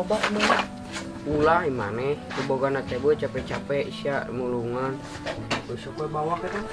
loba emang. Ulah imane keboga teh boy capek-capek sia mulungan. Besok we bawa ke teh.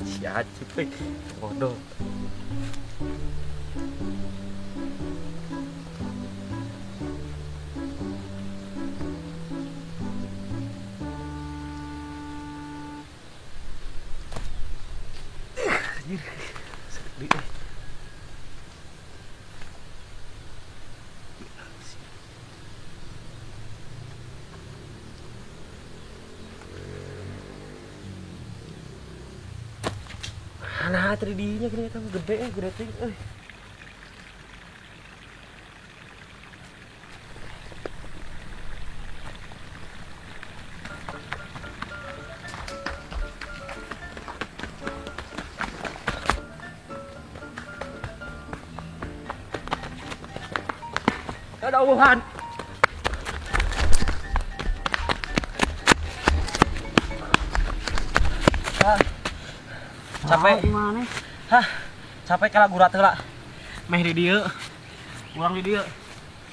Siat cepet bodoh. Anjir, sedih. Nah, tadi dinya gini tahu gede ting. Ada uhan. Capek Gimana? hah capek kala gurat heula meh di dieu urang di dieu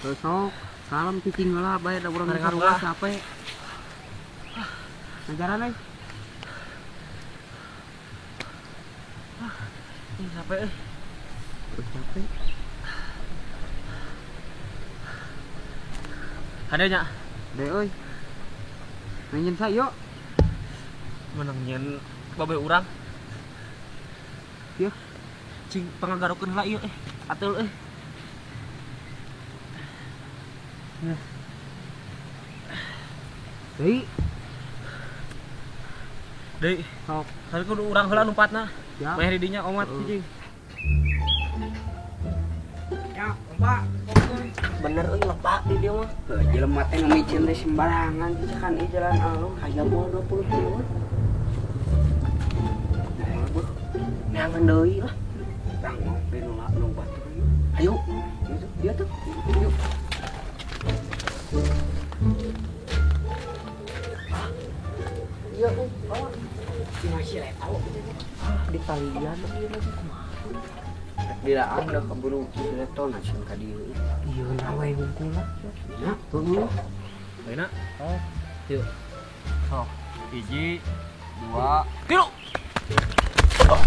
Besok salam cicing lah bae da urang Ngareng sarua apa? capek. Ngajaran euy. capek euy Capek. ada nya Deh euy. Mainin sayo. menang nyen babe urang Ya. cing pangagarokeun heula ieu ateul Deui, deui sok. tadi kudu urang heula numpatna Ya. meh di dinya omat cicing Ya, Pak. Bener euy lepak di dia mah. Jelema teh ngamicin teh sembarangan pisakan ieu jalan alun aya moal 20 kilo. Neangan deui lah. Tanggung di lompat tuh. Ayo. Gitu. Dia tuh. Yuk. Iya, bawa. Masih tahu di talian lagi kumaha. Dilaan dah keburu cileton asin ka dieu. Ieu na we hungkul lah. Ya, heueuh. ayeuna yuk sok 1 2 3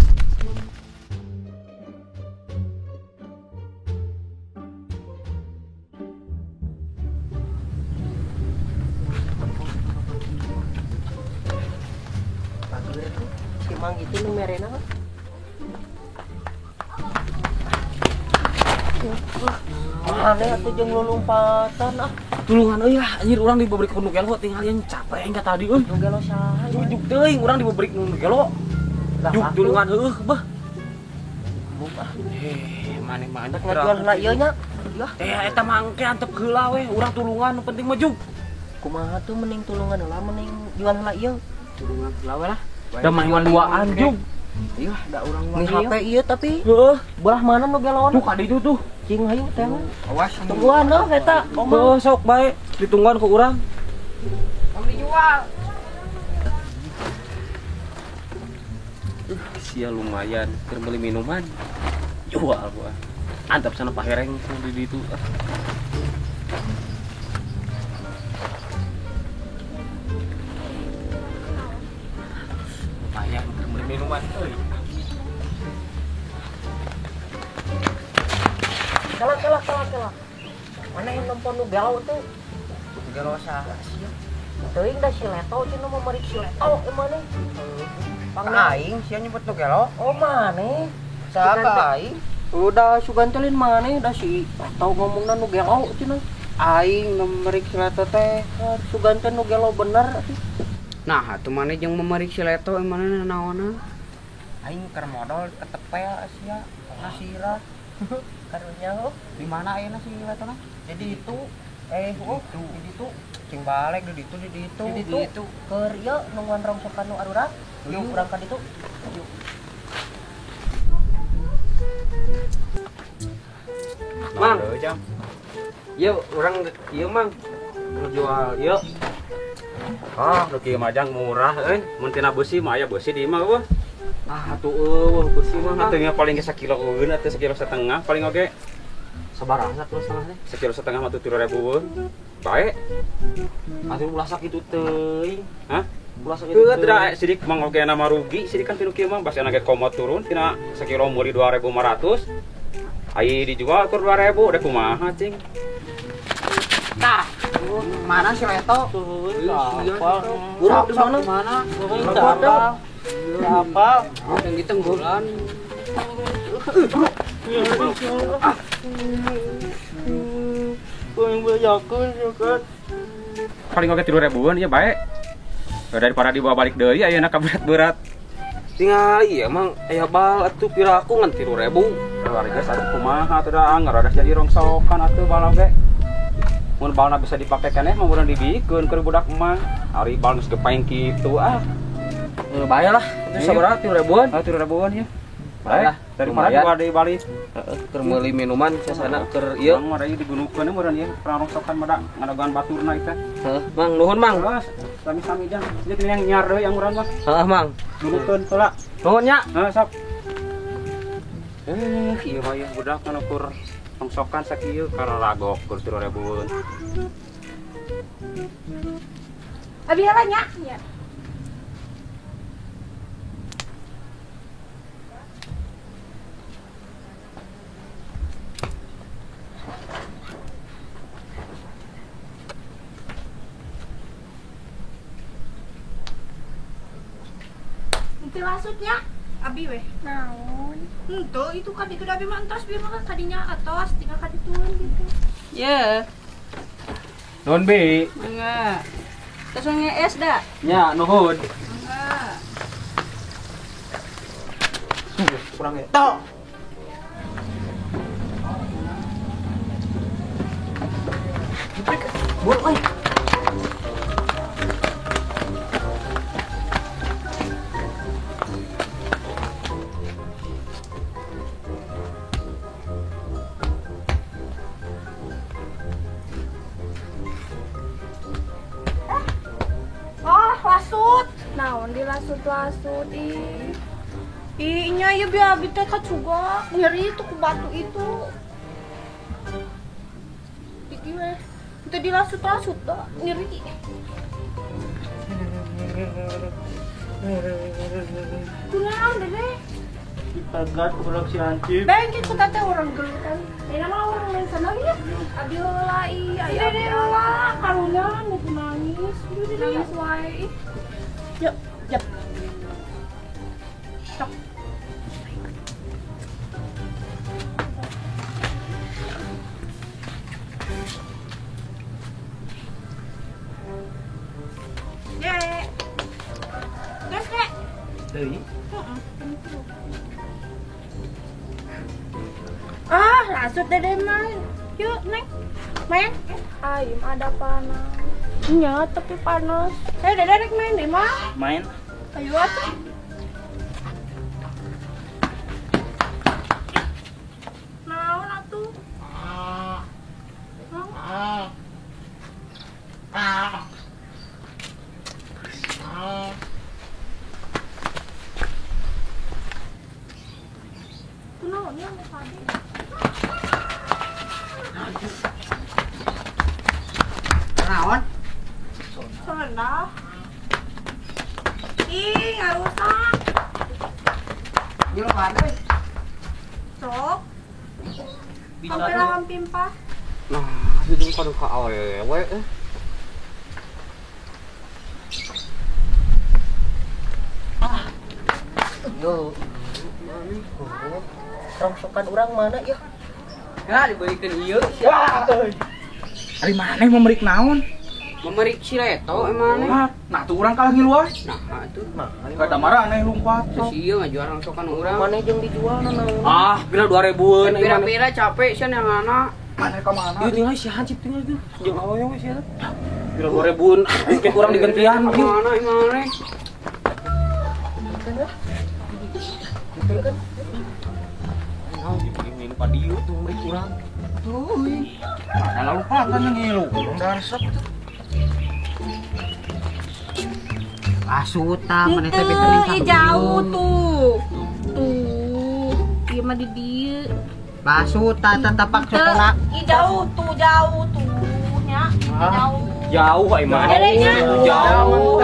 Bagus tuh. Si Mang itu nu merena mah. Mana atuh jeung lompatan ah. tulungan euy lah anjir urang dibebrik ku nu gelo tinggal yang capek engka tadi euy Nu gelo saha? jujuk teuing urang dibebrik nu gelo juk tulungan heueuh beuh Buka. maneh mah Tek ngajual heula ieu nya. Ya. eta mah engke antep heula we urang tulungan nu penting mah juk Kumaha tuh mending tulungan heula mending jual heula ieu. tulungan heula we lah da mah duaan juk Iya, da urang wae. Ni HP ieu tapi heueuh belah mana nu gelona? tuh ka ditu tuh Cing hayu teh mah. awas Tungguan noh eta. heueuh sok bae ditungguan ku urang Mau dijual. sia lumayan keur meuli minuman jual gua antep sana pahereng di ditu lumayan keur meuli minuman euy Kalah. Mana yang nempon nu galau tuh? gelo saha sia teuing da si Leto cenah memerik si Leto emane. Pang aing sia nyebut nu gelo. Oh mane? Saha aing? Udah sugantelin mane da si Leto ngomongna nu gelo cenah. Aing memerik si Leto teh suganten nu gelo bener atuh. Nah, atuh mane jeung memerik si Leto emane naonna? Aing keur modal ketepel sia nasira. Karunya lo di mana ayeuna si Letona? Jadi itu jadi itu cing balik di itu keur ieu nu ngonrongsokan nu arurat. Yuk urang ka ditu. Yuk. Mang, yuk urang ieu mang jual yuk. Ah, nu kieu majang murah mun tina beusi mah aya beusi di imah eueuh. Ah tuh beusi mah Atuh paling ge 1 kilo eueun atuh 1,5 kilo paling oge. sabaraha 1,5 kilo teh? 1,5 kilo mah 3.000 eueun. Bae. Atuh ulah sakitu teuing. Hah? Ulah sakitu. Heuh da sidik mah oge nama rugi, sidik kan pinu kieu mah basa ge komot turun tina 1 kilo muri 2.500. Ai dijual keur 2.000 da kumaha cing. Tah, mana si Leto? Urang di mana? Mana? Apa? Yang di tenggolan. Paling oge 3.000-an ieu bae. Daripada dibawa balik deui ayeuna ka berat-berat. Tinggal iya emang aya bal atuh piraku ngan 3.000. Harga satu kumaha atuh da anggar jadi rongsokan atuh bal oge. Mun balna bisa dipake keneh mah urang dibikeun keur budak emah. Ari bal geus kepaeng kitu ah. Bae lah, itu sabaraha 3.000-an? 3.000-an ya. Bae lah, daripada dibawa deui balik. Keur meuli minuman sasana keur ieu. Mang mah digunukeun meureun ieu rongsokan mah da ngadagoan baturna eta. Heeh, Mang nuhun Mang. Sami-sami jang. Jadi yang nyar deui yang urang mah. Heeh, Mang. Gunukeun heula. Nuhun nya. Heeh, sok. Ieu mah ya budak kana kur rongsokan sakieu kana ragok kur 3.000-an. Abi heula nya. Ya. Itu lasutnya abi weh. Naon? Henteu itu kan di abi mah entos biar mah kadinya atos tinggal kaditueun gitu. Ya, Nuhun Bi. enggak. Terus nge-es dah. Nya nuhun. Enggak. Kurang eta. Buat euy. Lasut. Naon di lasut-lasut ih. Ih, nya ieu biar abi teh kacuga nyeri itu ku batu itu. Iki weh. Teu dilasut-lasut da nyeri. Kunaon deh? Tagat budak si Hancip. Baik kita teh orang gelutan. Nama orang lain sana ya. Abi heula ieu aya abi heula karunya nu nangis. Nangis wae. Yuk, jep. Sok. Dek. Gas, Dek. Deui. Ah, lasut dede main. Yuk, Neng. Main. Ayam ada panas. Iya, tapi panas. Dede rek main deh, mah. Main. Ayo atuh. Naon atuh? Kunaon ya tadi? Naon? Soalnya ih, nggak rusak. Jeung mana? Sok. Hampir lawan pimpa. Nah, itu kan ka awewe. Yo. Rongsokan urang mana ya? Ya diberikan ieu. Wah, ari maneh memerik naon? Memerik si Reto emang. Nah, tuh urang kalah ngiluar. Nah, itu Kada marah aneh lumpat. si ieu ngajual rongsokan urang. Mana jeung dijual naon? Ah, bila 2000-an Pira-pira capek sih yang anak. Maneh ka mana? Ieu tinggal si Hansip tinggal tuh. Jeung awewe we sia. Bila 2000-an kayak kurang digantian Mana emang nih? Ini pa dieu tuh merik urang. Mana lumpatan yang ngilu. Urang darsep. Asuta mana teh Itu bekening jauh tuh. Tuh, iya mah di dia. Basuta tetapak sekolah. Jauh tuh nya. Jauh. Jauh ai mah. Dedenya. Jauh.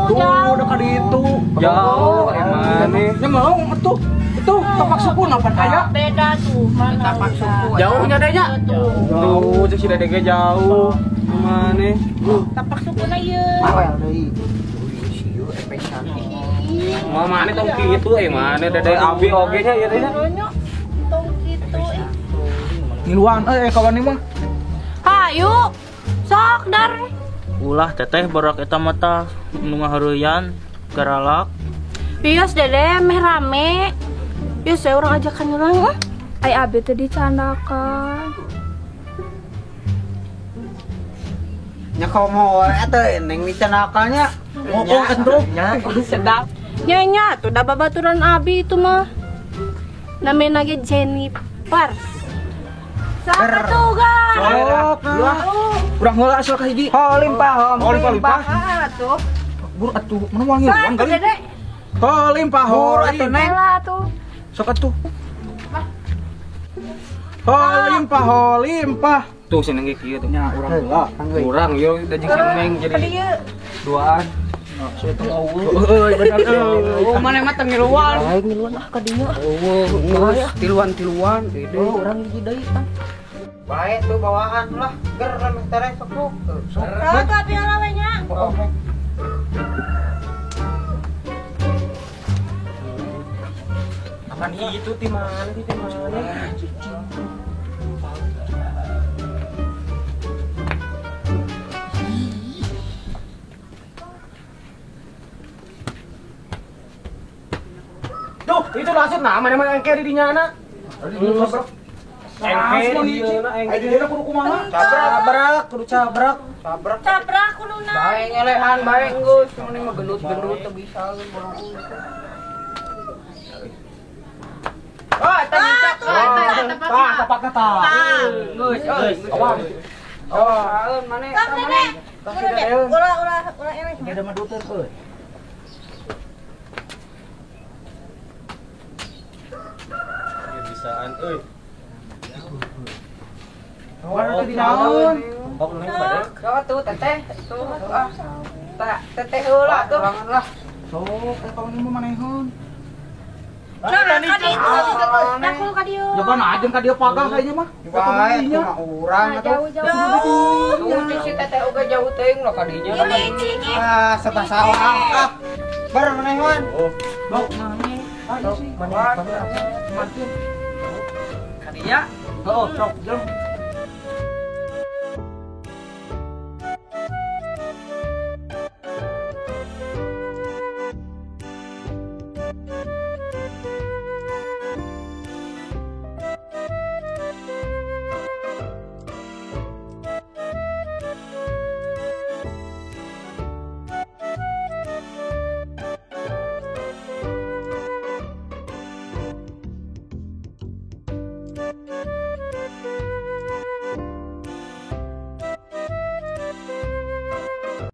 Jauh. Udah ka ditu. Jauh ai maneh. Nya mau atuh. Itu tapak suku napan aya? Beda tuh. Mana Tapak suku. Jauhnya dehnya. Tuh. Tuh, cek si Dedege jauh. Maneh. Tapak sukuna ieu. Awal deui. Sieu epesan. Mau maneh tong kitu ai maneh Dede abi oge nya ieu teh. Nya. Tong kitu. Ngiluan kawan mah. Hayu. Sok dar. Ulah teteh barak eta mata nu ngahareuyan garalak. Pius dede meh rame. Pius saya orang ajakan orang. Ai abi teh dicandakan. Nya komo eta neng dicanakalnya. Oh, entuk. Nya Sedap. Nya tuh da babaturan abi itu mah. Namanya ge Jennifer. Siapa tuh gan? Sok. Urang heula asal ka hiji. Holim pa, holim pa. Ah tuh. Bur atuh, mana mau ngiluan Siapa kali? dede? Holim pa, holim. Bella tuh. Sok atuh. Holim pa. Tuh si Neng kieu teh. Nya urang heula. Urang ieu da jeung si Neng jadi Kadieu. duaan. Saya teu eueuh. Euy bener euy. Oh, mana mah teu ngiluan. Baik ngiluan ah ka dinya. Tiluan gede. Oh, urang hiji deui kan. Baik tuh bawaan lah. Ger remeh teh sok. Sok abi alawe nya. Akan itu ti mana ti mana? Duh, itu langsung nama mana engke di dinya anak. Engke di dinya engke. kudu kumaha? Cabrak, kudu cabrak. Cabrak kuluna. Bae ngelehan bae geus. Mending mah gendut-gendut teu bisa boro. Oh, eta bisa. Tah, tapakna tah. Geus, euy. Awam. Oh, mana? Sok dede. Ulah ini. Ada maduteun euy. Bisaan euy. Mana teh dinaon? Bok neng bade. Tuh teteh. Tuh ah. Tak teteh heula tuh. Sok, kawan mah manehun. Nakul ka dieu. Jaban ajeun ka dieu pagah kayaknya mah. Baik cuma urang atuh. Jauh. Tuh si teteh oge jauh teuing lo kadinya. Ah, sebah sawah. Ah. Ber manehwan. Bok maneh. Ah, iya sih. Maneh. Mati. Kadinya. Heeh, sok, jeung.